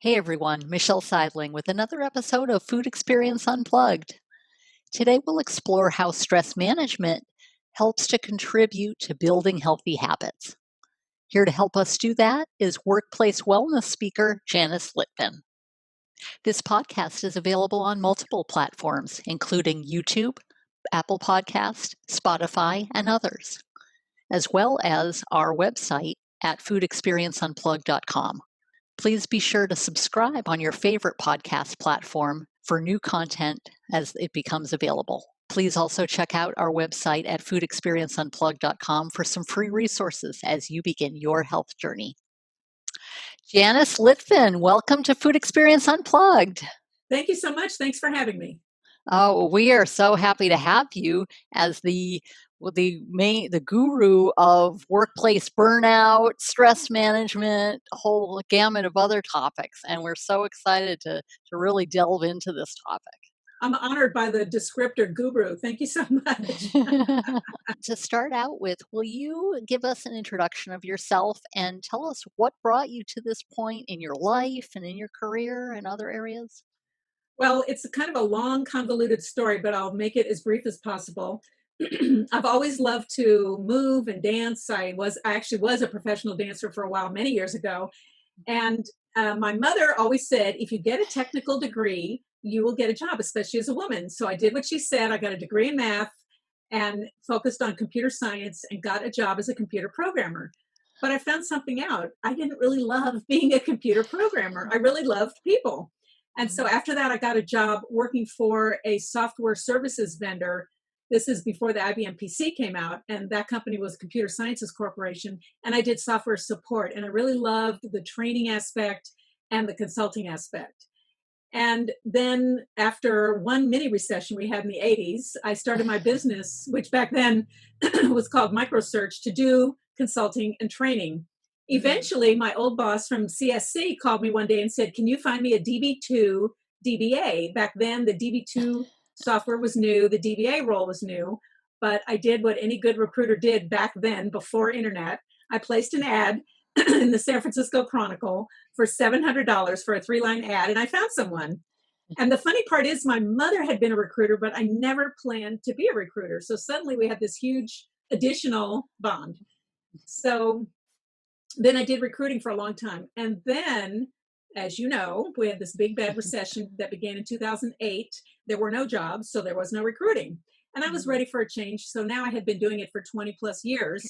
Hey everyone, Michelle Seidling with another episode of Food Experience Unplugged. Today we'll explore how stress management helps to contribute to building healthy habits. Here to help us do that is workplace wellness speaker Janice Litvin. This podcast is available on multiple platforms, including YouTube, Apple Podcast, Spotify, and others, as well as our website at foodexperienceunplugged.com. Please be sure to subscribe on your favorite podcast platform for new content as it becomes available. Please also check out our website at foodexperienceunplugged.com for some free resources as you begin your health journey. Janice Litvin, welcome to Food Experience Unplugged. Thank you so much. Thanks for having me. Oh, we are so happy to have you as the guru of workplace burnout, stress management, a whole gamut of other topics, and we're so excited to really delve into this topic. I'm honored by the descriptor guru. Thank you so much. To start out with, will you give us an introduction of yourself and tell us what brought you to this point in your life and in your career and other areas? Well, it's kind of a long, convoluted story, but I'll make it as brief as possible. I've always loved to move and dance. I actually was a professional dancer for a while, many years ago. And my mother always said, if you get a technical degree, you will get a job, especially as a woman. So I did what she said. I got a degree in math and focused on computer science and got a job as a computer programmer. But I found something out. I didn't really love being a computer programmer. I really loved people. And so after that, I got a job working for a software services vendor. This is before the IBM PC came out, and that company was Computer Sciences Corporation. And I did software support, and I really loved the training aspect and the consulting aspect. And then after one mini recession we had in the 80s, I started my business, which back then was called MicroSearch, to do consulting and training. Eventually, my old boss from CSC called me one day and said, can you find me a DB2 DBA? Back then, the DB2 software was new, the DBA role was new, but I did what any good recruiter did back then before internet. I placed an ad in the San Francisco Chronicle for $700 for a 3-line ad, and I found someone. And the funny part is my mother had been a recruiter, but I never planned to be a recruiter. So suddenly we had this huge additional bond. So then I did recruiting for a long time. And then, as you know, we had this big bad recession that began in 2008. There were no jobs, so there was no recruiting. And I was ready for a change. So now I had been doing it for 20 plus years.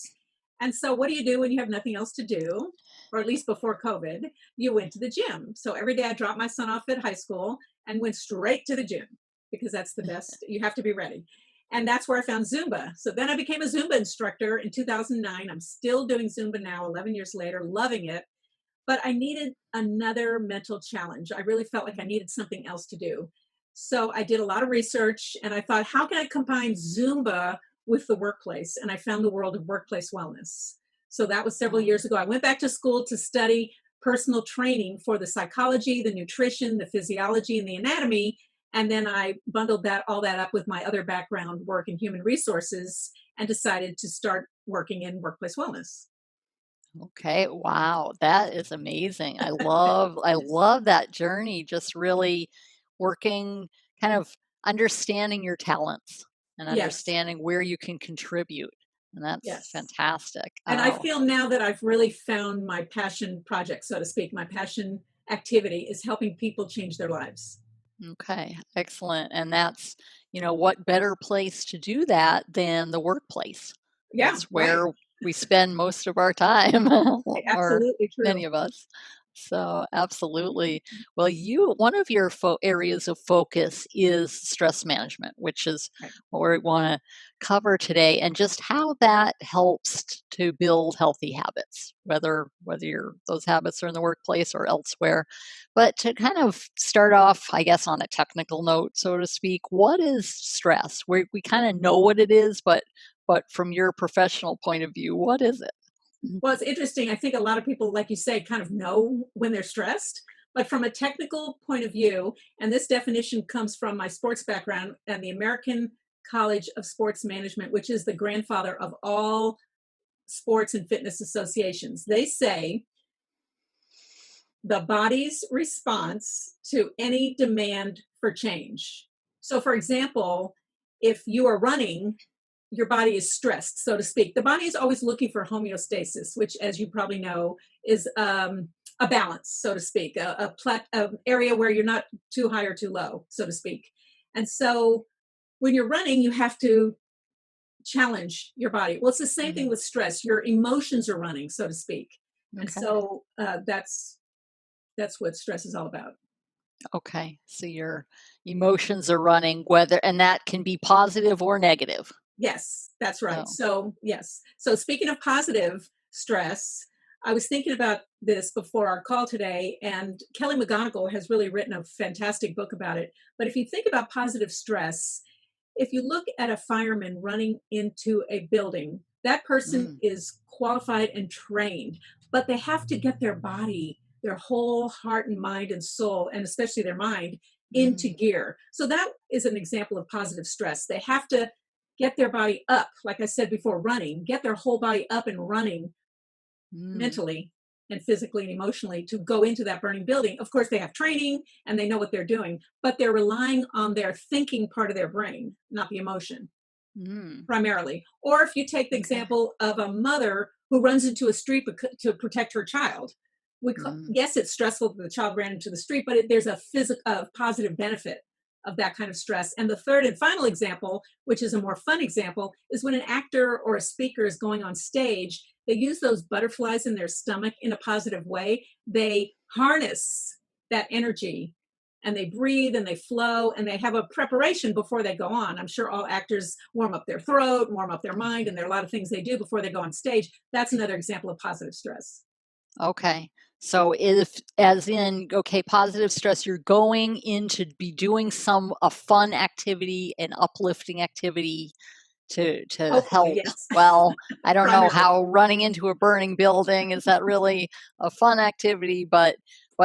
And so what do you do when you have nothing else to do? Or at least before COVID, you went to the gym. So every day I dropped my son off at high school and went straight to the gym because that's the best. You have to be ready. And that's where I found Zumba. So then I became a Zumba instructor in 2009. I'm still doing Zumba now, 11 years later, loving it. But I needed another mental challenge. I really felt like I needed something else to do. So I did a lot of research and I thought, how can I combine Zumba with the workplace? And I found the world of workplace wellness. So that was several years ago. I went back to school to study personal training for the psychology, the nutrition, the physiology, and the anatomy. And then I bundled all that up with my other background work in human resources and decided to start working in workplace wellness. Okay, wow, that is amazing. I love that journey, just really working, kind of understanding your talents and Yes, understanding where you can contribute. And that's yes. fantastic. And I Oh, feel now that I've really found my passion project, so to speak. My passion activity is helping people change their lives. okay, excellent. And that's, what better place to do that than the workplace? Yeah, It's right. where we spend most of our time, or Absolutely many true. of us. So, absolutely. Well, one of your areas of focus is stress management, which is Right. what we want to cover today, and just how that helps to build healthy habits, whether those habits are in the workplace or elsewhere. But to kind of start off, I guess, on a technical note, so to speak, what is stress? We kind of know what it is, but from your professional point of view, what is it? Mhm. Well, it's interesting. I think a lot of people, like you say, kind of know when they're stressed. But from a technical point of view, and this definition comes from my sports background and the American College of Sports Management, which is the grandfather of all sports and fitness associations, they say the body's response to any demand for change. So, for example, if you are running, your body is stressed, so to speak. The body is always looking for homeostasis, which, as you probably know, is a balance, so to speak, an area where you're not too high or too low, so to speak. And so when you're running, you have to challenge your body. Well, it's the same thing with stress. Your emotions are running, so to speak. And Okay. so that's what stress is all about. Okay. So your emotions are running, and that can be positive or negative. Yes, that's right. Oh. So, yes. So, speaking of positive stress, I was thinking about this before our call today, and Kelly McGonigal has really written a fantastic book about it. But if you think about positive stress, if you look at a fireman running into a building, that person is qualified and trained, but they have to get their body, their whole heart and mind and soul, and especially their mind, into gear. So that is an example of positive stress. They have to get their body up, like I said before, running, get their whole body up and running mentally and physically and emotionally to go into that burning building. Of course, they have training and they know what they're doing, but they're relying on their thinking part of their brain, not the emotion primarily. Or if you take the example of a mother who runs into a street to protect her child, yes, it's stressful that the child ran into the street, but there's a positive benefit of that kind of stress. And the third and final example, which is a more fun example, is when an actor or a speaker is going on stage, they use those butterflies in their stomach in a positive way. They harness that energy and they breathe and they flow and they have a preparation before they go on. I'm sure all actors warm up their throat, warm up their mind, and there are a lot of things they do before they go on stage. That's another example of positive stress. Okay. So if, as in, okay, positive stress, you're going in to be doing a fun activity, an uplifting activity to Hopefully, help. yes. Well, I don't know Primarily. how running into a burning building, is that really a fun activity, but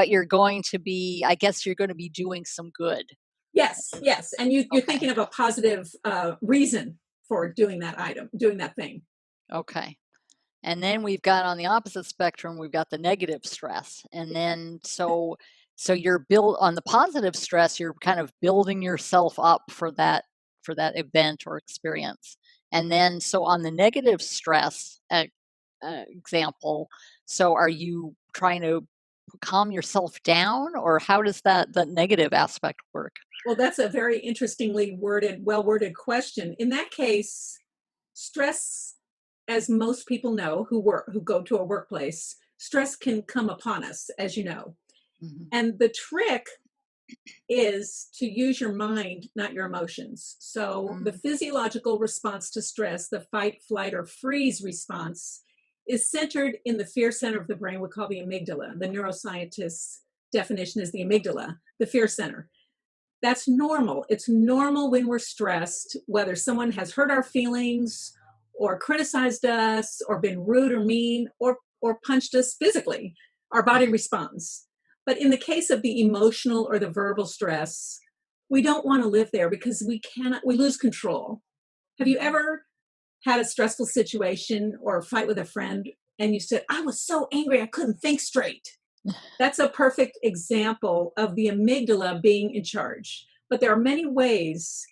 you're going to be, I guess you're going to be doing some good. Yes, yes. And you're Okay. thinking of a positive reason for doing that item, doing that thing. Okay. And then we've got on the opposite spectrum, we've got the negative stress. And then so you're built on the positive stress, you're kind of building yourself up for that event or experience. And then so on the negative stress example, so are you trying to calm yourself down, or how does that negative aspect work? Well, that's a very interestingly worded, well worded question. In that case, stress, as most people know who go to a workplace, stress can come upon us, as you know. And the trick is to use your mind, not your emotions. So the physiological response to stress, the fight, flight, or freeze response, is centered in the fear center of the brain we call the amygdala. The neuroscientist's definition is the amygdala, the fear center. That's normal. It's normal when we're stressed, whether someone has hurt our feelings or criticized us or been rude or mean or punched us physically. Our body responds. But in the case of the emotional or the verbal stress, we don't want to live there because we lose control. Have you ever had a stressful situation or a fight with a friend and you said, I was so angry I couldn't think straight? That's a perfect example of the amygdala being in charge. But there are many ways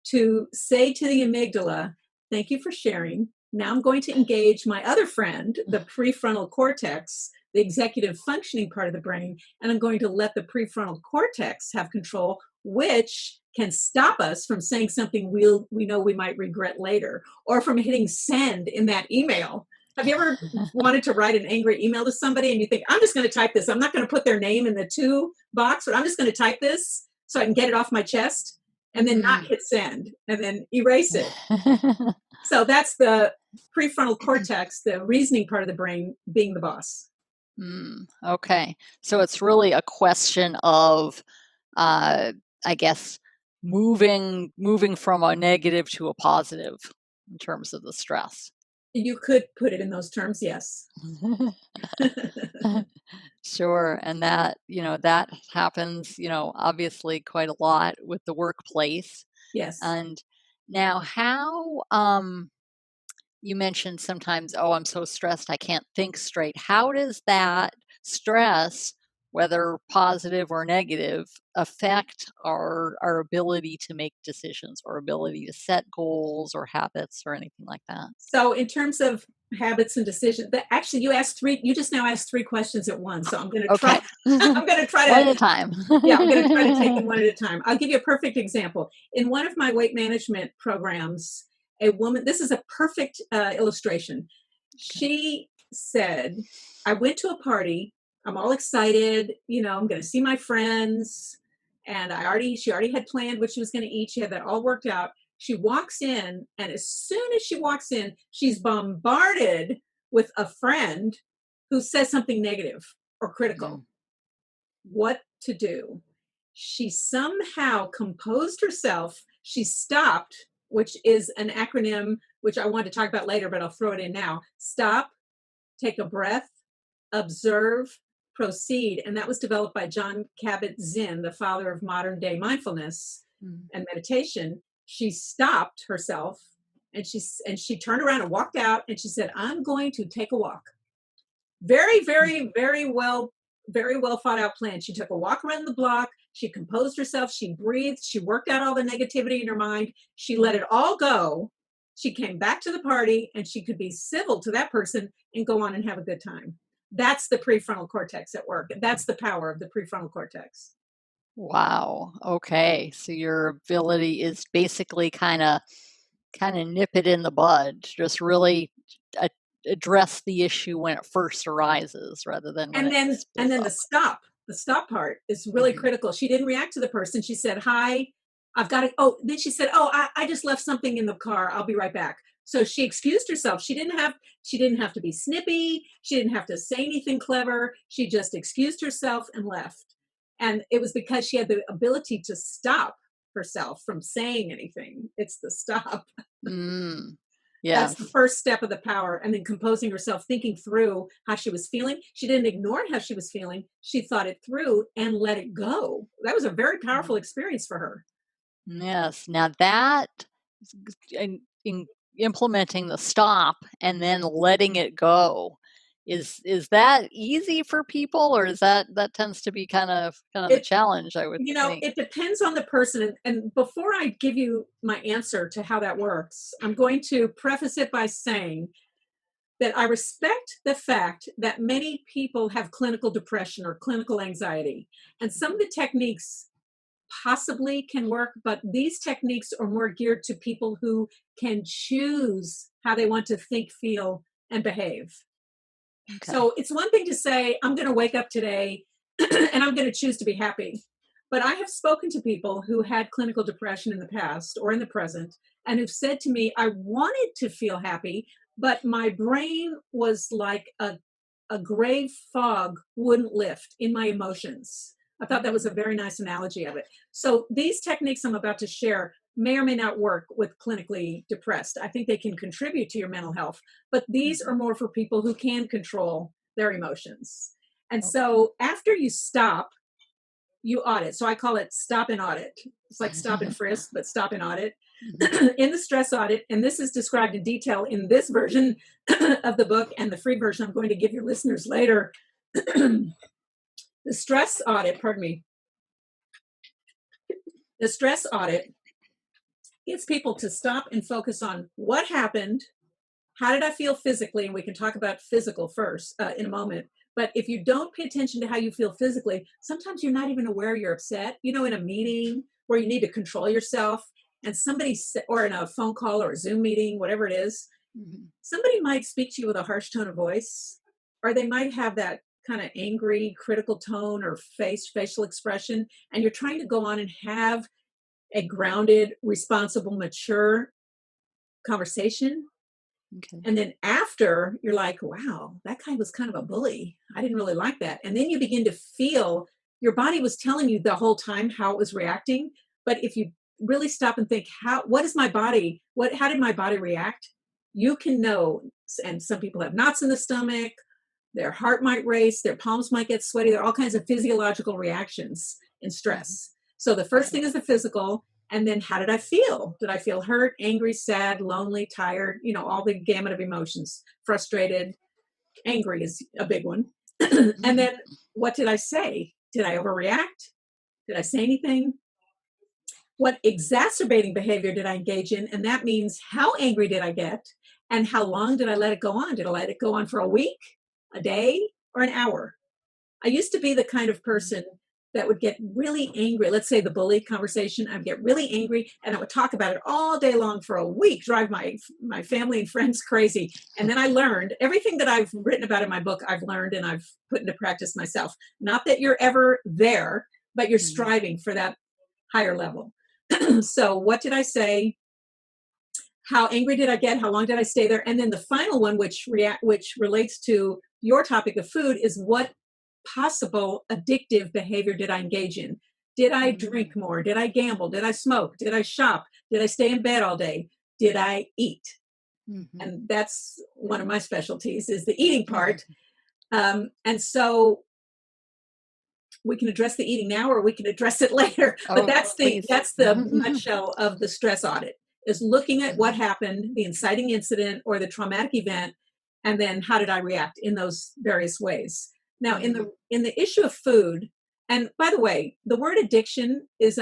to say to the amygdala, thank you for sharing. Now I'm going to engage my other friend, the prefrontal cortex, the executive functioning part of the brain, and I'm going to let the prefrontal cortex have control, which can stop us from saying something we know we might regret later, or from hitting send in that email. Have you ever wanted to write an angry email to somebody and you think, I'm just going to type this. I'm not going to put their name in the to box, but I'm just going to type this so I can get it off my chest and then not hit send and then erase it. So that's the prefrontal cortex, the reasoning part of the brain being the boss. Okay. So it's really a question of, I guess, moving from a negative to a positive in terms of the stress. You could put it in those terms, yes. Sure. And that happens, obviously quite a lot with the workplace. Yes. And now how, you mentioned sometimes, oh, I'm so stressed, I can't think straight. How does that stress whether positive or negative, affect our ability to make decisions or ability to set goals or habits or anything like that? So in terms of habits and decisions, but actually you just now asked three questions at once. So I'm going to try, Okay. I'm going to try One to, at a time. yeah, I'm going to try to take them one at a time. I'll give you a perfect example. In one of my weight management programs, a woman, this is a perfect illustration. She said, I went to a party. I'm all excited. I'm going to see my friends. And she already had planned what she was going to eat. She had that all worked out. She walks in, and as soon as she walks in, she's bombarded with a friend who says something negative or critical. What to do? She somehow composed herself. She stopped, which is an acronym, which I want to talk about later, but I'll throw it in now. Stop, take a breath, observe, proceed. And that was developed by John Kabat-Zinn, the father of modern day mindfulness and meditation. She stopped herself, and she turned around and walked out, and she said, I'm going to take a walk. Very, very, very well thought out plan. She took a walk around the block. She composed herself. She breathed. She worked out all the negativity in her mind. She let it all go. She came back to the party, and she could be civil to that person and go on and have a good time. That's the prefrontal cortex at work. That's the power of the prefrontal cortex. Wow. Okay. So your ability is basically kind of nip it in the bud, just really address the issue when it first arises rather than when and then up. The stop part is really critical. She didn't react to the person. She said, hi, I've got to, then she said, I just left something in the car. I'll be right back. So she excused herself. She didn't have to be snippy. She didn't have to say anything clever. She just excused herself and left. And it was because she had the ability to stop herself from saying anything. It's the stop. Yes. That's the first step of the power. And then composing herself, thinking through how she was feeling. She didn't ignore how she was feeling. She thought it through and let it go. That was a very powerful experience for her. Yes. Now that in implementing the stop and then letting it go, is that easy for people, or is that tends to be kind of the challenge, I would think? It depends on the person. And before I give you my answer to how that works, I'm going to preface it by saying that I respect the fact that many people have clinical depression or clinical anxiety. And some of the techniques possibly can work, but these techniques are more geared to people who can choose how they want to think, feel, and behave. Okay. So it's one thing to say, I'm going to wake up today and I'm going to choose to be happy. But I have spoken to people who had clinical depression in the past or in the present and who've said to me, I wanted to feel happy, but my brain was like a gray fog wouldn't lift in my emotions. I thought that was a very nice analogy of it. So these techniques I'm about to share may or may not work with clinically depressed. I think they can contribute to your mental health, but these are more for people who can control their emotions. And so after you stop, you audit. So I call it stop and audit. It's like stop and frisk, but stop and audit. In the stress audit, and this is described in detail in this version of the book and the free version I'm going to give your listeners later. The stress audit, the stress audit gets people to stop and focus on what happened, how did I feel physically, and we can talk about physical first in a moment. But if you don't pay attention to how you feel physically, sometimes you're not even aware you're upset. In a meeting where you need to control yourself, and or in a phone call or a Zoom meeting, whatever it is, somebody might speak to you with a harsh tone of voice, or they might have that kind of angry, critical tone or facial expression, and you're trying to go on and have a grounded, responsible, mature conversation. Okay. And then after, you're like, wow, that guy was kind of a bully. I didn't really like that. And then you begin to feel your body was telling you the whole time how it was reacting. But if you really stop and think, what is my body? How did my body react? You can know. And some people have knots in the stomach. Their heart might race. Their palms might get sweaty. There are all kinds of physiological reactions in stress. So the first thing is the physical. And then how did I feel? Did I feel hurt, angry, sad, lonely, tired? All the gamut of emotions. Frustrated, angry is a big one. And then what did I say? Did I overreact? Did I say anything? What exacerbating behavior did I engage in? And that means how angry did I get? And how long did I let it go on? Did I let it go on for a week, a day, or an hour? I used to be the kind of person that would get really angry. Let's say the bully conversation, I'd get really angry and I would talk about it all day long for a week, drive my family and friends crazy. And then I learned everything that I've written about in my book, I've learned and I've put into practice myself. Not that you're ever there, but you're striving for that higher level. So what did I say? How angry did I get? How long did I stay there? And then the final one, which relates to your topic of food, is what possible addictive behavior did I engage in? Did I drink more? Did I gamble? Did I smoke? Did I shop? Did I stay in bed all day? Did I eat? And that's one of my specialties, is the eating part. And so we can address the eating now, or we can address it later. But that's the nutshell of the stress audit, is looking at what happened, the inciting incident or the traumatic event, and then how did I react in those various ways. Now, in the issue of food, and by the way, the word addiction is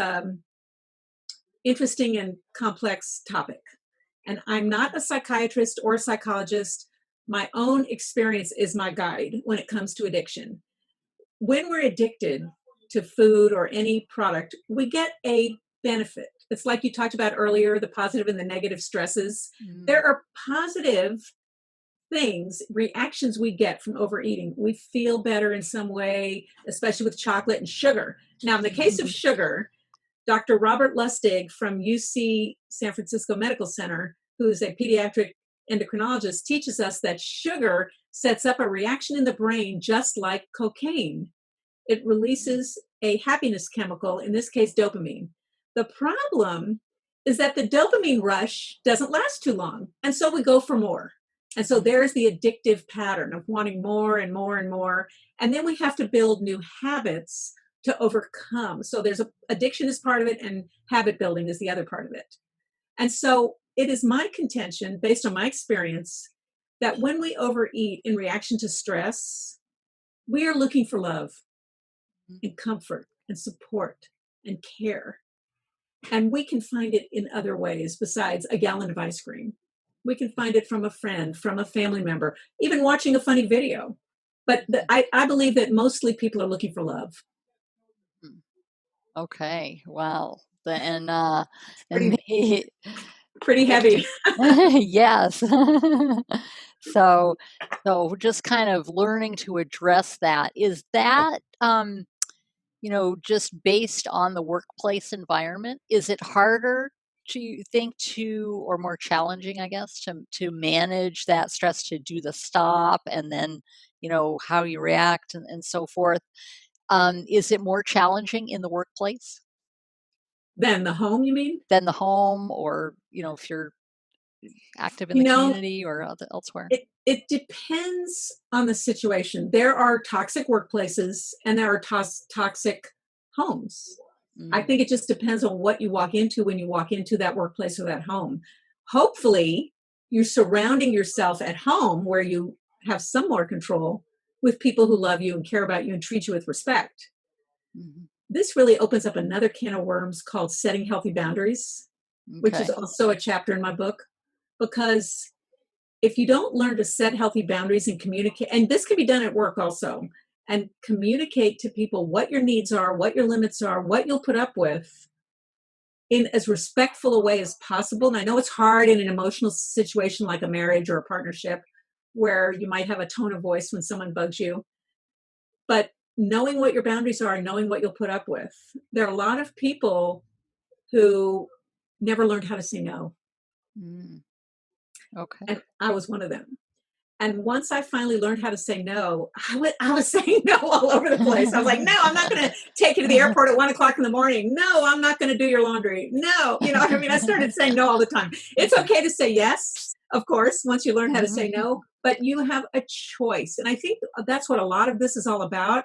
interesting and complex topic. And I'm not a psychiatrist or a psychologist. My own experience is my guide when it comes to addiction. When we're addicted to food or any product, we get a benefit. It's like you talked about earlier, the positive and the negative stresses. There are positive things, reactions we get from overeating. We feel better in some way, especially with chocolate and sugar. Now, in the case of sugar, Dr. Robert Lustig from UC San Francisco Medical Center, who's a pediatric endocrinologist, teaches us that sugar sets up a reaction in the brain just like cocaine. It releases a happiness chemical, in this case, dopamine. The problem is that the dopamine rush doesn't last too long, and so we go for more. And so there's the addictive pattern of wanting more and more and more. And then we have to build new habits to overcome. So there's addiction is part of it, and habit building is the other part of it. And so it is my contention, based on my experience, that when we overeat in reaction to stress, we are looking for love and comfort and support and care. And we can find it in other ways besides a gallon of ice cream. We can find it from a friend, from a family member, even watching a funny video. But I believe that mostly people are looking for love. Okay. Wow. And pretty heavy. Yes. So just kind of learning to address that. Is that, just based on the workplace environment? Is it harder to think or more challenging, I guess, to manage that stress, to do the stop and then, how you react and so forth? Is it more challenging in the workplace? Than the home, you mean? Than the home, or, if you're active in the community or elsewhere? It depends on the situation. There are toxic workplaces and there are toxic homes. I think it just depends on what you walk into when you walk into that workplace or that home. Hopefully, you're surrounding yourself at home where you have some more control with people who love you and care about you and treat you with respect. This really opens up another can of worms called setting healthy boundaries, which is also a chapter in my book. Because if you don't learn to set healthy boundaries and communicate, and this can be done at work also, and communicate to people what your needs are, what your limits are, what you'll put up with in as respectful a way as possible. And I know it's hard in an emotional situation like a marriage or a partnership where you might have a tone of voice when someone bugs you. But knowing what your boundaries are and knowing what you'll put up with. There are a lot of people who never learned how to say no. Okay. And I was one of them. And once I finally learned how to say no, I was saying no all over the place. I was like, no, I'm not going to take you to the airport at 1:00 in the morning. No, I'm not going to do your laundry. No, I started saying no all the time. It's okay to say yes, of course, once you learn how to say no, but you have a choice. And I think that's what a lot of this is all about,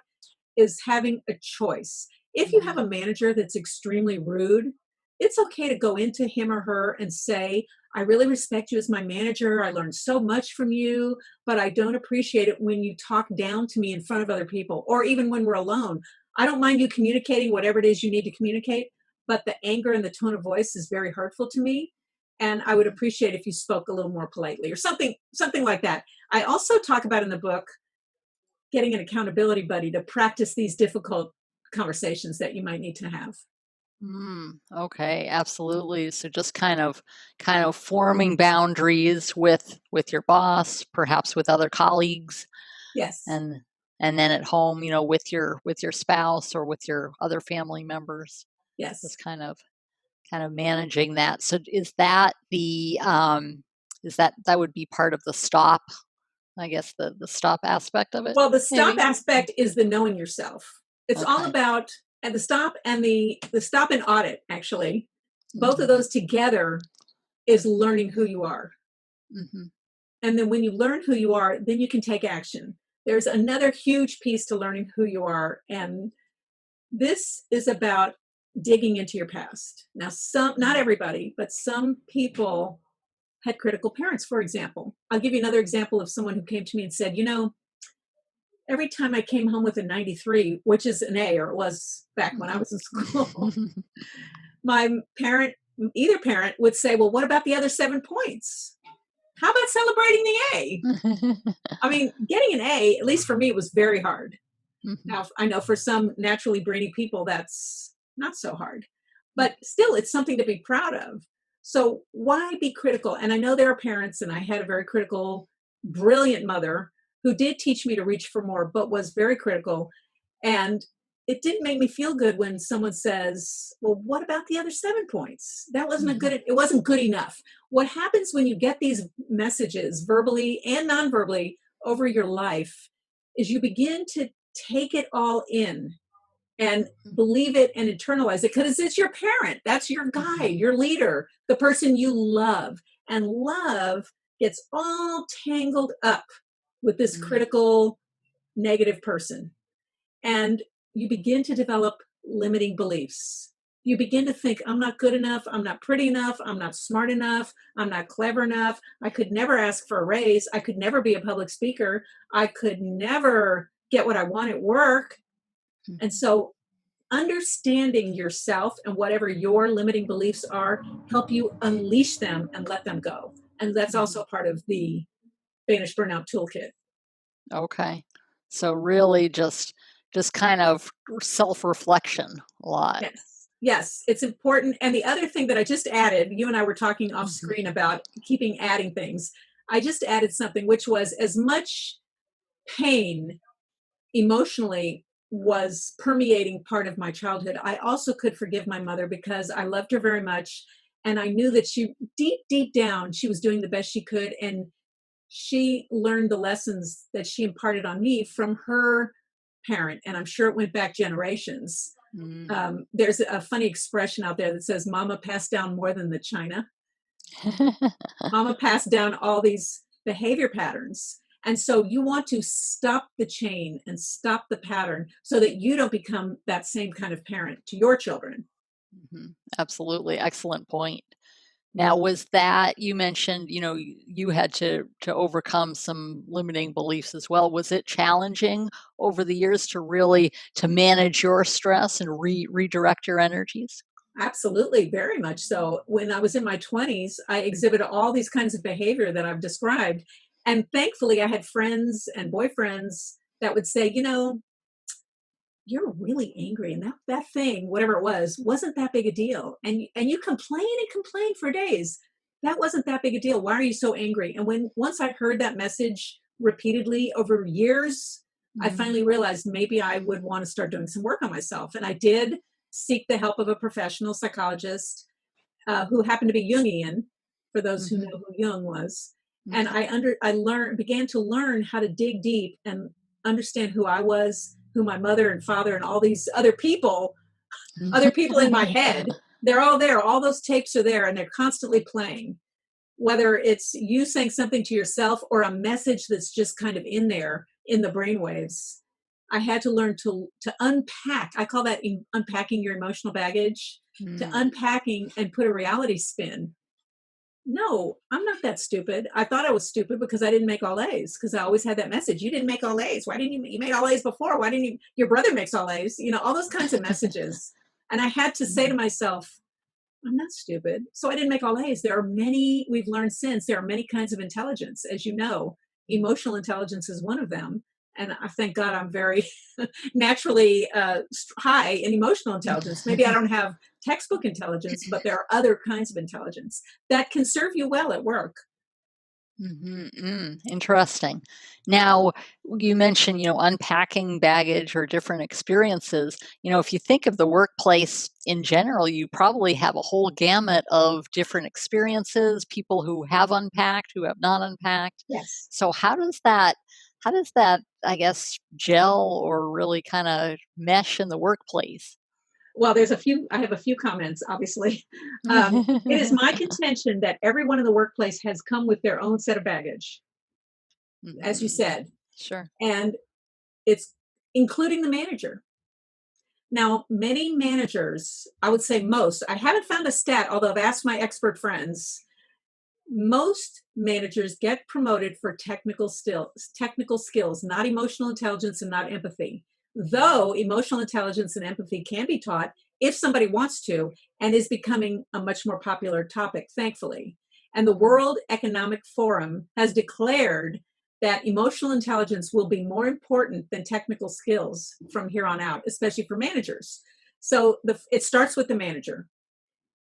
is having a choice. If you have a manager that's extremely rude, it's okay to go into him or her and say, I really respect you as my manager. I learned so much from you, but I don't appreciate it when you talk down to me in front of other people, or even when we're alone. I don't mind you communicating whatever it is you need to communicate, but the anger and the tone of voice is very hurtful to me. And I would appreciate if you spoke a little more politely, or something like that. I also talk about in the book getting an accountability buddy to practice these difficult conversations that you might need to have. Okay, absolutely. So just kind of forming boundaries with your boss, perhaps with other colleagues, Yes. and then at home, with your spouse or with your other family members. Yes. Just kind of managing that. So is that that would be part of the stop, I guess, the stop aspect of it, Well, the stop maybe? aspect is the knowing yourself. It's all Okay. about, and the stop and the stop and audit, actually, both of Mhm. those together is learning who you are. Mhm. And then when you learn who you are, then you can take action. There's another huge piece to learning who you are. And this is about digging into your past. Now, not everybody, but some people had critical parents, for example. I'll give you another example of someone who came to me and said, every time I came home with a 93, which is an A, or it was back when I was in school, Mhm. my either parent would say, well, what about the other 7 points? How about celebrating the A? I mean, getting an A, at least for me, was very hard. Mhm. Now, I know for some naturally brainy people, that's not so hard, but still, it's something to be proud of. So, why be critical? And I know there are parents, and I had a very critical, brilliant mother who did teach me to reach for more, but was very critical. And it didn't make me feel good when someone says, well, what about the other 7 points? That wasn't Mhm. it wasn't good enough. What happens when you get these messages verbally and non-verbally over your life is you begin to take it all in and believe it and internalize it, because it's your parent. That's your guide, Mhm. your leader, the person you love. And love gets all tangled up with this Mhm. critical, negative person. And you begin to develop limiting beliefs. You begin to think, I'm not good enough, I'm not pretty enough, I'm not smart enough, I'm not clever enough, I could never ask for a raise, I could never be a public speaker, I could never get what I want at work. And Mhm. so understanding yourself and whatever your limiting beliefs are help you unleash them and let them go. And that's also Mhm. part of the Banished Burnout Toolkit. Okay. So really just kind of self-reflection a lot. Yes. Yes, it's important. And the other thing that I just added, you and I were talking off Mhm. screen about keeping adding things. I just added something, which was as much pain emotionally was permeating part of my childhood. I also could forgive my mother because I loved her very much. And I knew that she, deep down, she was doing the best she could. And she learned the lessons that she imparted on me from her parent. And I'm sure it went back generations. Mm. There's a funny expression out there that says, Mama passed down more than the china. Mama passed down all these behavior patterns. And so you want to stop the chain and stop the pattern so that you don't become that same kind of parent to your children. Mhm. Absolutely. Excellent point. Now, was that you mentioned, you had to overcome some limiting beliefs as well. Was it challenging over the years to really to manage your stress and redirect your energies? Absolutely, very much so. When I was in my 20s, I exhibited all these kinds of behavior that I've described. And thankfully, I had friends and boyfriends that would say, you're really angry, and that thing, whatever it was, wasn't that big a deal. And you complain and complain for days. That wasn't that big a deal. Why are you so angry? And when once I heard that message repeatedly over years, I Mm. finally realized maybe I would want to start doing some work on myself. And I did seek the help of a professional psychologist who happened to be Jungian, for those who Mhm. know who Jung was. And Okay. I began to learn how to dig deep and understand who I was, who my mother and father and all these other people in my head, they're all there. All those tapes are there and they're constantly playing. Whether it's you saying something to yourself or a message that's just kind of in there in the brainwaves. I had to learn to unpack. I call that unpacking your emotional baggage, to Mm. unpacking and put a reality spin. No, I'm not that stupid. I thought I was stupid because I didn't make all A's, because I always had that message. You didn't make all A's. Why didn't you made all A's before? Why didn't you? Your brother makes all A's, all those kinds of messages. And I had to say to myself, I'm not stupid. So I didn't make all A's. There are many, we've learned since, there are many kinds of intelligence. As you know, emotional intelligence is one of them. And I thank God I'm very naturally high in emotional intelligence. Maybe I don't have textbook intelligence, but there are other kinds of intelligence that can serve you well at work. Interesting. Now, you mentioned, unpacking baggage or different experiences. If you think of the workplace in general, you probably have a whole gamut of different experiences, people who have unpacked, who have not unpacked. Yes. So how does that, I guess, gel or really kind of mesh in the workplace? Well, I have a few comments, obviously. It is my contention that everyone in the workplace has come with their own set of baggage, as you Mhm. said, Sure. and it's including the manager. Now, many managers, I would say most, I haven't found a stat, although I've asked my expert friends, most managers get promoted for technical skills, not emotional intelligence and not empathy. Though emotional intelligence and empathy can be taught if somebody wants to, and is becoming a much more popular topic, thankfully. And the World Economic Forum has declared that emotional intelligence will be more important than technical skills from here on out, especially for managers. So it starts with the manager.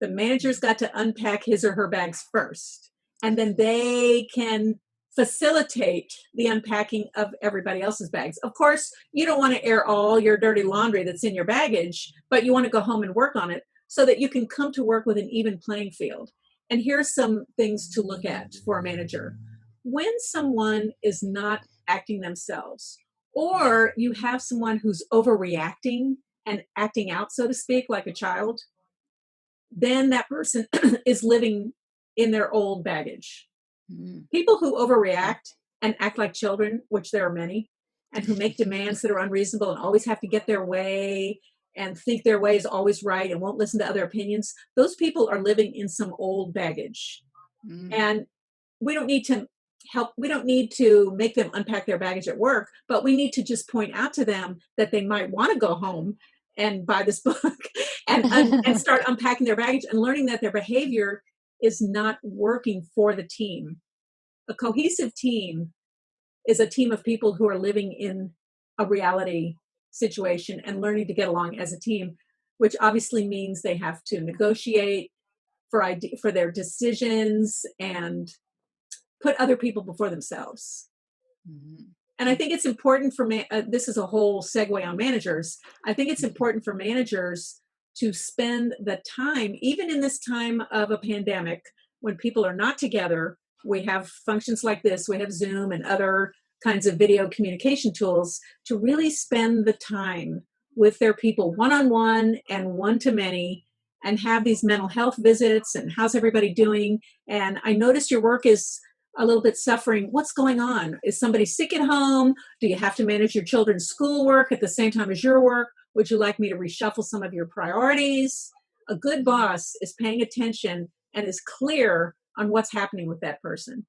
The manager's got to unpack his or her bags first, and then they can facilitate the unpacking of everybody else's bags. Of course, you don't want to air all your dirty laundry that's in your baggage, but you want to go home and work on it so that you can come to work with an even playing field. And here's some things to look at for a manager. When someone is not acting themselves, or you have someone who's overreacting and acting out, so to speak, like a child, then that person is living in their old baggage. Mm. People who overreact and act like children, which there are many, and who make demands that are unreasonable and always have to get their way and think their way is always right and won't listen to other opinions, those people are living in some old baggage. Mm. And we don't need to we don't need to make them unpack their baggage at work, but we need to just point out to them that they might want to go home and buy this book and start unpacking their baggage and learning that their behavior is not working for the team. A cohesive team is a team of people who are living in a reality situation and learning to get along as a team, which obviously means they have to negotiate for their decisions and put other people before themselves. Mhm. And I think it's important for this is a whole segue on managers. I think it's Mhm. important for managers to spend the time, even in this time of a pandemic, when people are not together. We have functions like this, we have Zoom and other kinds of video communication tools, to really spend the time with their people one on one and one to many, and have these mental health visits and how's everybody doing. And I notice your work is a little bit suffering. What's going on? Is somebody sick at home? Do you have to manage your children's schoolwork at the same time as your work? Would you like me to reshuffle some of your priorities? A good boss is paying attention and is clear on what's happening with that person.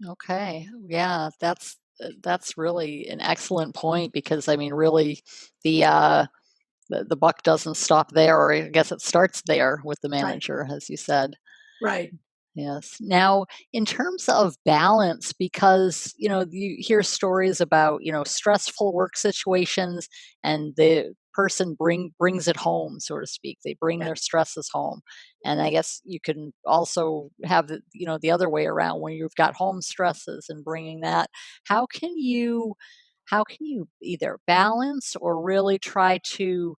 Okay. Yeah, that's really an excellent point because I mean, really, the uh, the buck doesn't stop there, or I guess it starts there with the Right. manager, as you said. Right. Yes. Now, in terms of balance, because you hear stories about stressful work situations, and the person brings it home, so to speak. They bring Yeah. their stresses home, and I guess you can also have the other way around when you've got home stresses and bringing that. How can you how can you either balance or really try to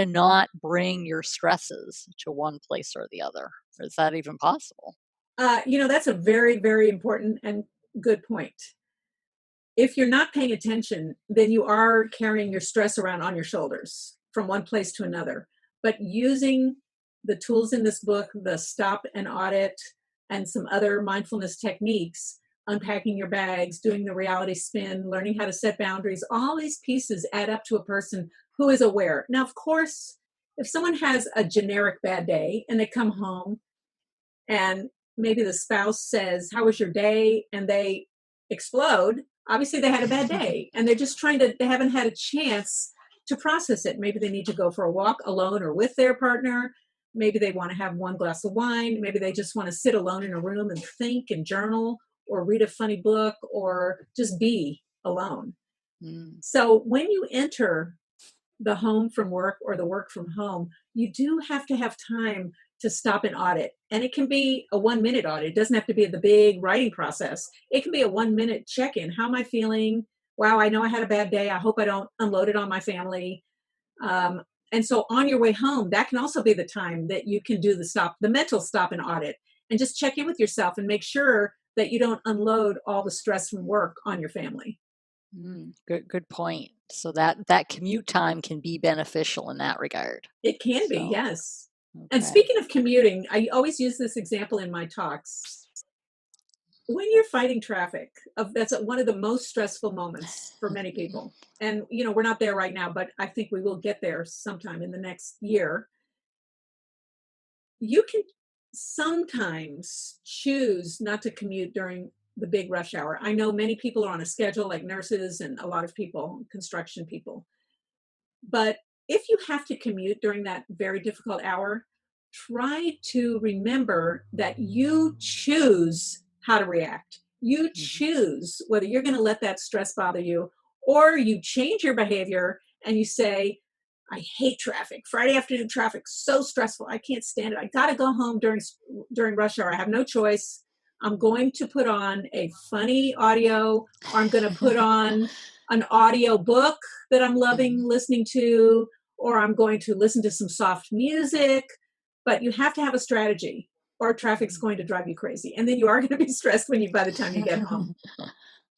not bring your stresses to one place or the other? Is that even possible? That's a very, very important and good point. If you're not paying attention, then you are carrying your stress around on your shoulders from one place to another. But using the tools in this book, the stop and audit, and some other mindfulness techniques, unpacking your bags, doing the reality spin, learning how to set boundaries, all these pieces add up to a person who is aware. Now, of course, if someone has a generic bad day and they come home and maybe the spouse says, "How was your day?" and they explode, obviously they had a bad day and they're just they haven't had a chance to process it. Maybe they need to go for a walk alone or with their partner. Maybe they want to have one glass of wine. Maybe they just want to sit alone in a room and think and journal or read a funny book or just be alone. Mm. So when you enter the home from work or the work from home, you do have to have time to stop and audit. And it can be a 1 minute audit. It doesn't have to be the big writing process. It can be a 1 minute check in. How am I feeling? Wow, I know I had a bad day. I hope I don't unload it on my family. Um, and so on your way home, that can also be the time that you can do the mental stop and audit, and just check in with yourself and make sure that you don't unload all the stress from work on your family. Good point. So that commute time can be beneficial in that regard. It can be, So, yes. And okay. speaking of commuting, I always use this example in my talks. When you're fighting traffic, that's one of the most stressful moments for many people. And we're not there right now, but I think we will get there sometime in the next year. You can sometimes choose not to commute during the big rush hour. I know many people are on a schedule, like nurses and a lot of people, construction people. But if you have to commute during that very difficult hour, try to remember that you choose how to react. You Mhm. choose whether you're going to let that stress bother you, or you change your behavior and you say, "I hate traffic. Friday afternoon traffic, so stressful. I can't stand it. I got to go home during rush hour. I have no choice. I'm going to put on a funny audio, or I'm going to put on an audio book that I'm loving Mhm. listening to, or I'm going to listen to some soft music." But you have to have a strategy, or traffic's going to drive you crazy. And then you are going to be stressed by the time you get home.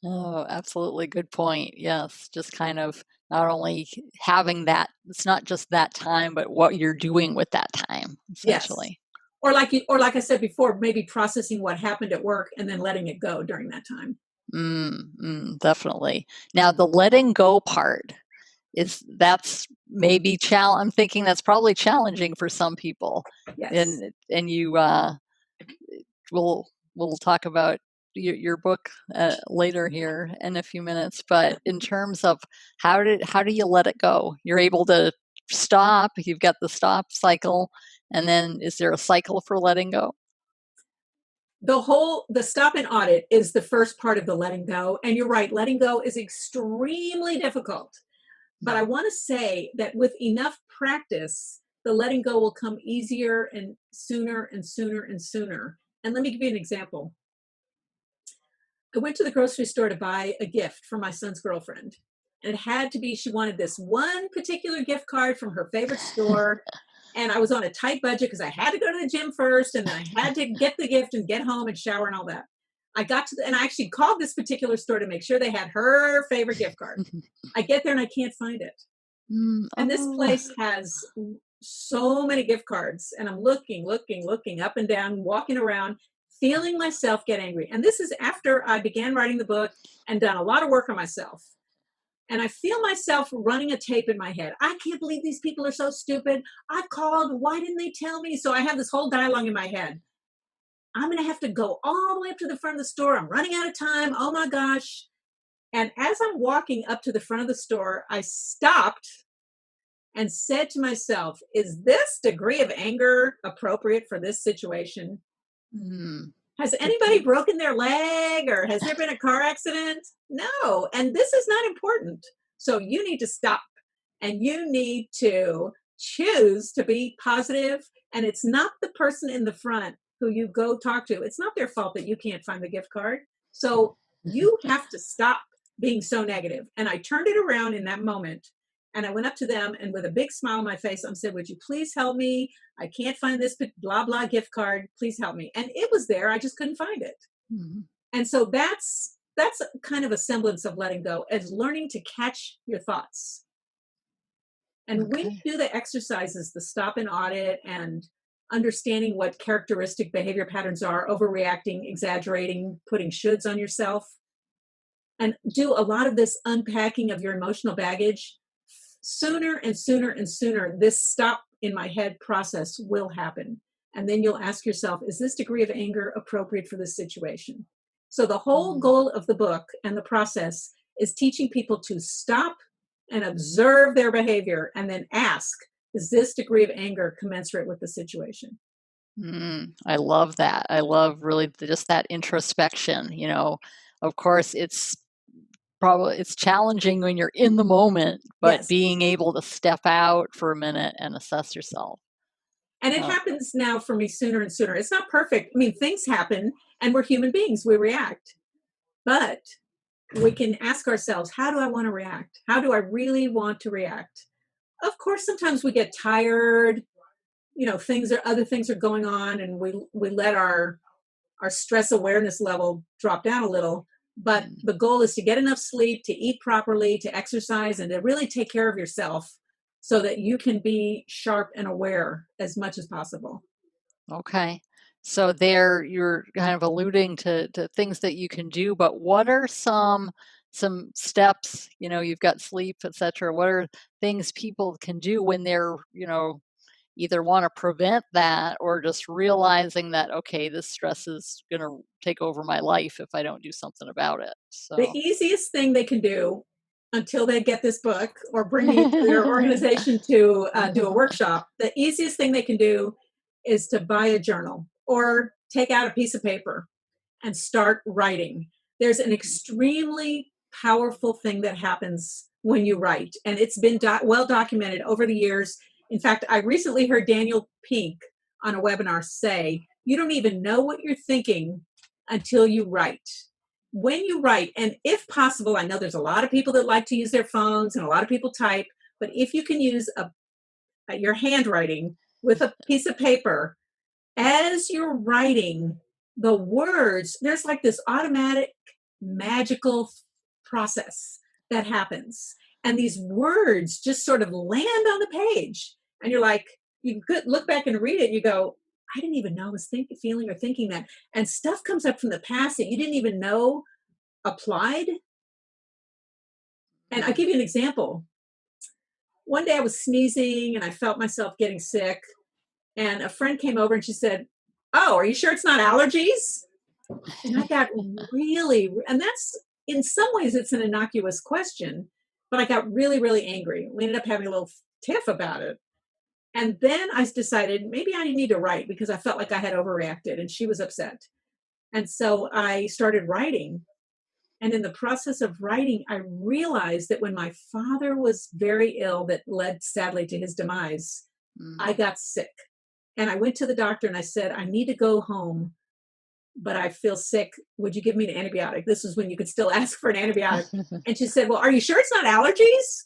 Oh, absolutely. Good point. Yes. Just kind of not only having that, it's not just that time, but what you're doing with that time, Yes. essentially. Or like I said before, maybe processing what happened at work and then letting it go during that time. Definitely. Now, the letting go part that's maybe I'm thinking that's probably challenging for some people. Yes. And you we'll talk about your book later here in a few minutes, but in terms of how do you let it go? You're able to stop, you've got the stop cycle, and then is there a cycle for letting go? The stop and audit is the first part of the letting go. And you're right, letting go is extremely difficult. But I want to say that with enough practice, the letting go will come easier and sooner and sooner and sooner. And let me give you an example. I went to the grocery store to buy a gift for my son's girlfriend. And it had to be, she wanted this one particular gift card from her favorite store. And I was on a tight budget because I had to go to the gym first, and then I had to get the gift and get home and shower and all that. And I actually called this particular store to make sure they had her favorite gift card. I get there and I can't find it. And this Oh. place has so many gift cards, and I'm looking up and down, walking around, feeling myself get angry. And this is after I began writing the book and done a lot of work on myself. And I feel myself running a tape in my head. I can't believe these people are so stupid. I've called. Why didn't they tell me? So I have this whole dialogue in my head. I'm going to have to go all the way up to the front of the store. I'm running out of time. Oh my gosh. And as I'm walking up to the front of the store, I stopped and said to myself, is this degree of anger appropriate for this situation? Mm, Has good anybody point. broken their leg, or has there been a car accident? No. And this is not important. So you need to stop, and you need to choose to be positive. And it's not the person in the front who you go talk to. It's not their fault that you can't find the gift card. So you have to stop being so negative. And I turned it around in that moment. And I went up to them, and with a big smile on my face, I said, would you please help me? I can't find this blah, blah gift card. Please help me. And it was there. I just couldn't find it. Mhm. And so that's kind of a semblance of letting go, as learning to catch your thoughts. And when Okay. you do the exercises, the stop and audit and understanding what characteristic behavior patterns are, overreacting, exaggerating, putting shoulds on yourself, and do a lot of this unpacking of your emotional baggage, sooner and sooner and sooner, this stop in my head process will happen. And then you'll ask yourself, is this degree of anger appropriate for this situation? So the whole Mm. goal of the book and the process is teaching people to stop and observe their behavior and then ask, is this degree of anger commensurate with the situation? I love that. I love really just that introspection. Of course, it's challenging when you're in the moment, but Yes. being able to step out for a minute and assess yourself. And it Uh, happens now for me sooner and sooner. It's not perfect. I mean, things happen and we're human beings, we react. But we can ask ourselves, how do I want to react? How do I really want to react? Of course, sometimes we get tired, other things are going on and we let our stress awareness level drop down a little. But mm, the goal is to get enough sleep, to eat properly, to exercise, and to really take care of yourself so that you can be sharp and aware as much as possible. okay. So there you're kind of alluding to things that you can do, but what are some steps, you've got sleep, etc. What are things people can do when they're, either want to prevent that or just realizing that, okay, this stress is going to take over my life if I don't do something about it. The So, easiest thing they can do until they get this book or bring me to their organization to do a workshop, the easiest thing they can do is to buy a journal or take out a piece of paper and start writing. There's an extremely powerful thing that happens when you write, and it's been well documented over the years. In fact, I recently heard Daniel Pink on a webinar say, you don't even know what you're thinking until you write. When you write, and if possible, I know there's a lot of people that like to use their phones and a lot of people type, but if you can use your handwriting with a piece of paper as you're writing the words, there's like this automatic magical process that happens. And these words just sort of land on the page. And you're like, you could look back and read it, and you go, I didn't even know I was feeling or thinking that. And stuff comes up from the past that you didn't even know applied. And I'll mm. give you an example. One day I was sneezing and I felt myself getting sick. And a friend came over and she said, oh, are you sure it's not allergies? And I got really, and that's in some ways it's an innocuous question, but I got really, really angry. We ended up having a little tiff about it. And then I decided maybe I need to write because I felt like I had overreacted and she was upset. And so I started writing. And in the process of writing, I realized that when my father was very ill, that led sadly to his demise, I Mm. got sick. And I went to the doctor and I said, I need to go home, but I feel sick. Would you give me an antibiotic? This was when you could still ask for an antibiotic. And she said, well, are you sure it's not allergies?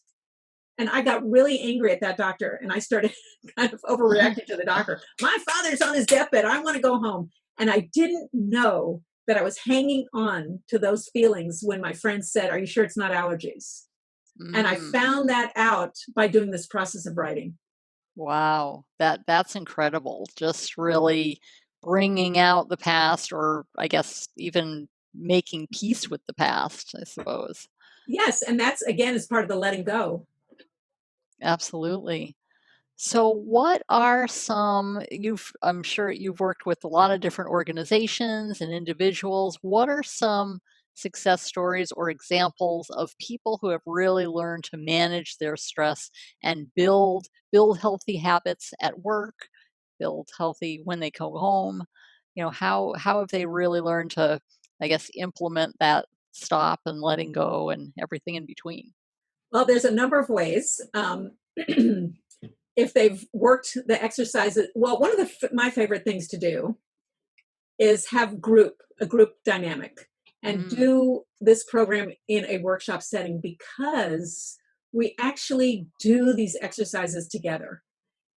And I got really angry at that doctor and I started kind of overreacting to the doctor. My father's on his deathbed. I want to go home. And I didn't know that I was hanging on to those feelings when my friend said, are you sure it's not allergies? And I Mm. found that out by doing this process of writing. Wow, that's incredible. Just really bringing out the past, or I guess even making peace with the past, I suppose. Yes. And that's, again, is part of the letting go. Absolutely. So what are I'm sure you've worked with a lot of different organizations and individuals. What are some success stories or examples of people who have really learned to manage their stress and build healthy habits at work, build healthy when they go home? How have they really learned to, I guess, implement that stop and letting go and everything in between? Well, there's a number of ways. If they've worked the exercises, well, one of my favorite things to do is have a group dynamic and Mm, do this program in a workshop setting because we actually do these exercises together.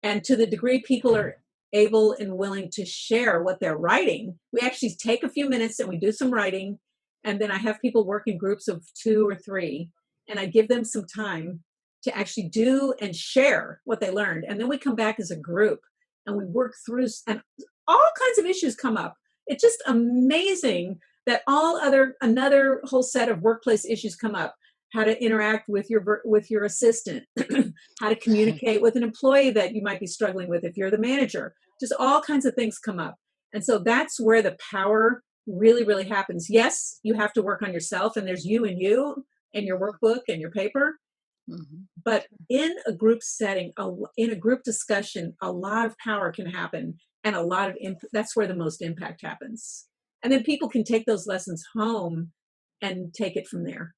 And to the degree people are able and willing to share what they're writing, we actually take a few minutes and we do some writing. And then I have people work in groups of 2 or 3, and I give them some time to actually do and share what they learned. And then we come back as a group and we work through, and all kinds of issues come up. It's just amazing that another whole set of workplace issues come up. How to interact with your assistant, how to communicate with an employee that you might be struggling with if you're the manager. Just all kinds of things come up. And so that's where the power really, really happens. Yes, you have to work on yourself, and there's you and your workbook and your paper. Mhm. But in a group setting, in a group discussion, a lot of power can happen, and that's where the most impact happens. And then people can take those lessons home and take it from there.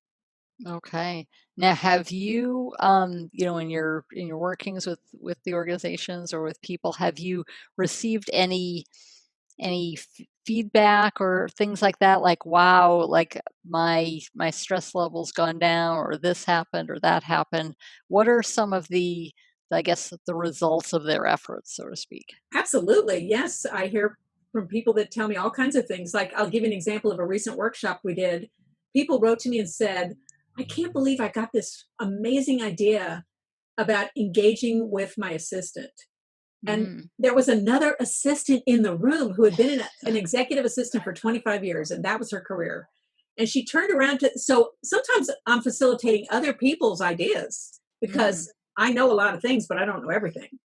Okay. Now, have you, in your workings with the organizations or with people, have you received any feedback or things like that? Like, wow, like my stress level's gone down, or this happened, or that happened. What are some of I guess, the results of their efforts, so to speak? Absolutely. Yes. I hear from people that tell me all kinds of things. Like, I'll give you an example of a recent workshop we did. People wrote to me and said, I can't believe I got this amazing idea about engaging with my assistant. And Mm. there was another assistant in the room who had been an executive assistant for 25 years, and that was her career. And she turned around so sometimes I'm facilitating other people's ideas Mm. because I know a lot of things, but I don't know everything.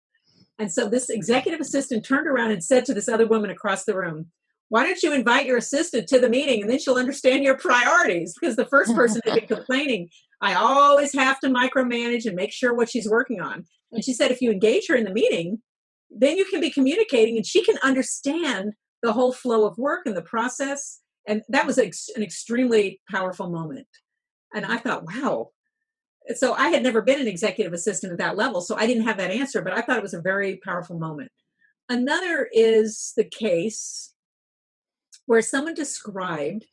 And so this executive assistant turned around and said to this other woman across the room, why don't you invite your assistant to the meeting, and then she'll understand your priorities? Because the first person had been complaining, I always have to micromanage and make sure what she's working on. And she said, if you engage her in the meeting, then you can be communicating and she can understand the whole flow of work and the process. And that was an extremely powerful moment. And I thought, wow. So I had never been an executive assistant at that level, so I didn't have that answer, but I thought it was a very powerful moment. Another is the case where someone described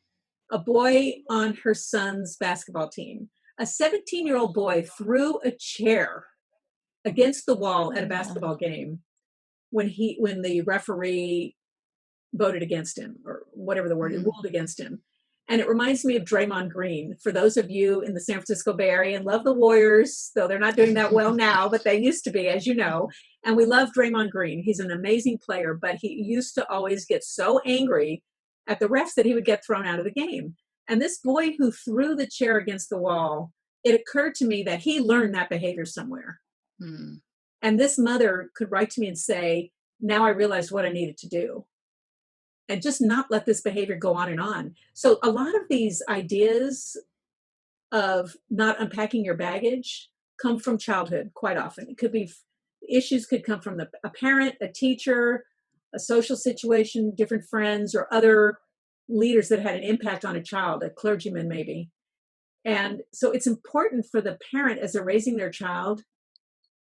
a boy on her son's basketball team. A 17-year-old boy threw a chair against the wall at a basketball game when the referee voted against him, or whatever the word, it ruled against him. And it reminds me of Draymond Green. For those of you in the San Francisco Bay Area and love the Warriors, though they're not doing that well now, but they used to be, as you know. And we love Draymond Green. He's an amazing player, but he used to always get so angry at the refs that he would get thrown out of the game. And this boy who threw the chair against the wall, it occurred to me that he learned that behavior somewhere. Mm. And this mother could write to me and say, now I realized what I needed to do, and just not let this behavior go on and on. So a lot of these ideas of not unpacking your baggage come from childhood quite often. It could be issues could come from a parent, a teacher, a social situation, different friends, or other leaders that had an impact on a child, a clergyman maybe. And so it's important for the parent, as they're raising their child,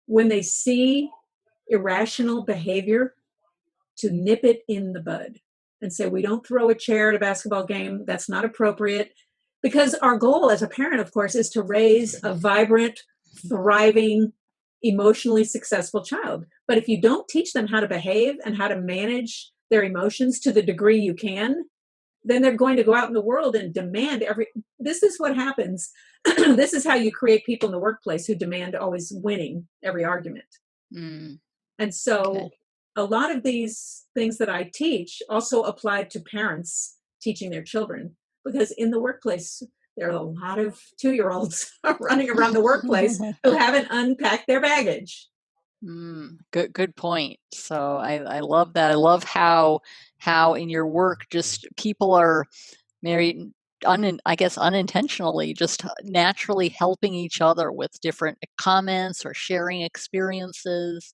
when they see irrational behavior, to nip it in the bud and say, we don't throw a chair at a basketball game. That's not appropriate. Because our goal as a parent, of course, is to raise a vibrant, thriving, emotionally successful child. But if you don't teach them how to behave and how to manage their emotions to the degree you can, then they're going to go out in the world and demand this is what happens. This is how you create people in the workplace who demand always winning every argument. Mm. And so Okay. a lot of these things that I teach also apply to parents teaching their children, because in the workplace, there are a lot of 2-year-olds running around the workplace who haven't unpacked their baggage. Good point. So I love that. I love how in your work just people are married, I guess unintentionally, just naturally helping each other with different comments or sharing experiences.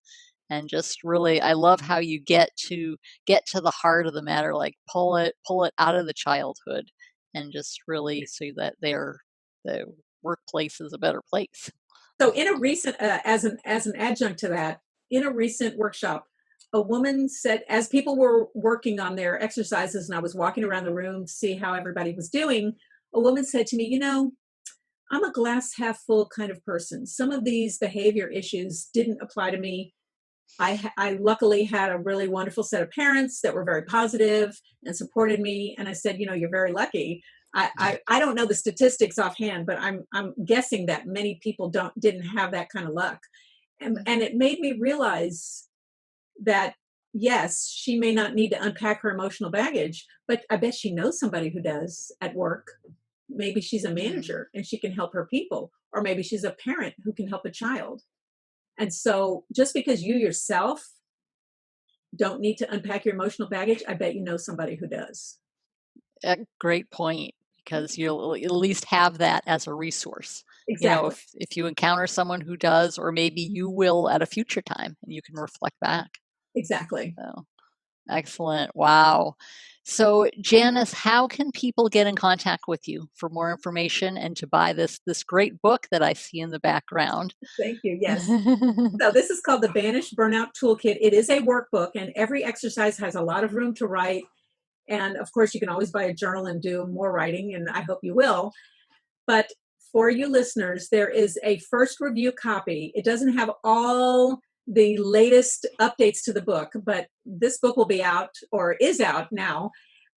And just really, I love how you get to the heart of the matter, like pull it out of the childhood, and just really so that the workplace is a better place. So in a recent, as an adjunct to that, in a recent workshop, a woman said, as people were working on their exercises, and I was walking around the room to see how everybody was doing, a woman said to me, I'm a glass half full kind of person. Some of these behavior issues didn't apply to me. I luckily had a really wonderful set of parents that were very positive and supported me. And I said, you're very lucky. I don't know the statistics offhand, but I'm guessing that many people didn't have that kind of luck. And it made me realize that yes, she may not need to unpack her emotional baggage, but I bet she knows somebody who does at work. Maybe she's a Mm. manager and she can help her people, or maybe she's a parent who can help a child. And so just because you yourself don't need to unpack your emotional baggage, I bet you know somebody who does. A great point, because you'll at least have that as a resource. Exactly. If you encounter someone who does, or maybe you will at a future time, and you can reflect back. Exactly. So excellent. Wow. So Janice, how can people get in contact with you for more information and to buy this great book that I see in the background? Thank you. Yes. So this is called the Banished Burnout Toolkit. It is a workbook, and every exercise has a lot of room to write. And of course, you can always buy a journal and do more writing, and I hope you will. But for you listeners, there is a first review copy. It doesn't have all the latest updates to the book, but this book will be out, or is out now.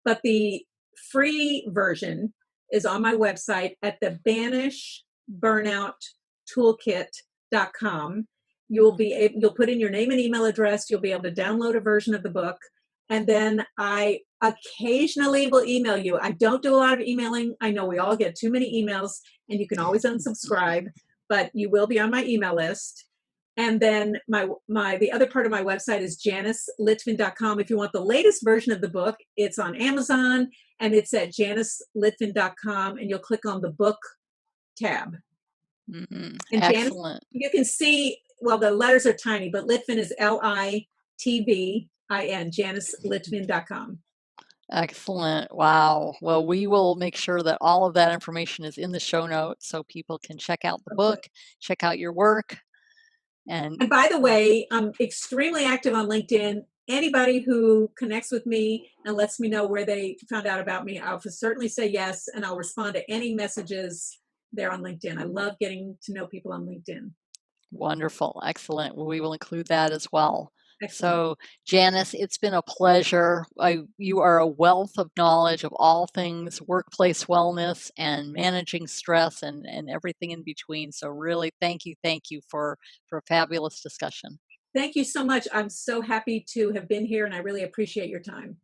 But the free version is on my website at the banishedburnouttoolkit.com. You'll put in your name and email address. You'll be able to download a version of the book, and then I occasionally will email you. I don't do a lot of emailing. I know we all get too many emails, and you can always unsubscribe, but you will be on my email list. And then the other part of my website is janicelitvin.com. If you want the latest version of the book, it's on Amazon, and it's at janicelitvin.com, and you'll click on the book tab. And Janice, Excellent. you can see, well, the letters are tiny, but Litvin is Litvin, janicelitvin.com. Excellent. Wow. Well, we will make sure that all of that information is in the show notes so people can check out the Okay. book, check out your work, and And by the way, I'm extremely active on LinkedIn. Anybody who connects with me and lets me know where they found out about me, I'll certainly say yes, and I'll respond to any messages there on LinkedIn. I love getting to know people on LinkedIn. wonderful. Excellent. Well, we will include that as well. Excellent. So, Janice, it's been a pleasure. You are a wealth of knowledge of all things workplace wellness and managing stress and everything in between. So, really, thank you for a fabulous discussion. Thank you so much. I'm so happy to have been here, and I really appreciate your time.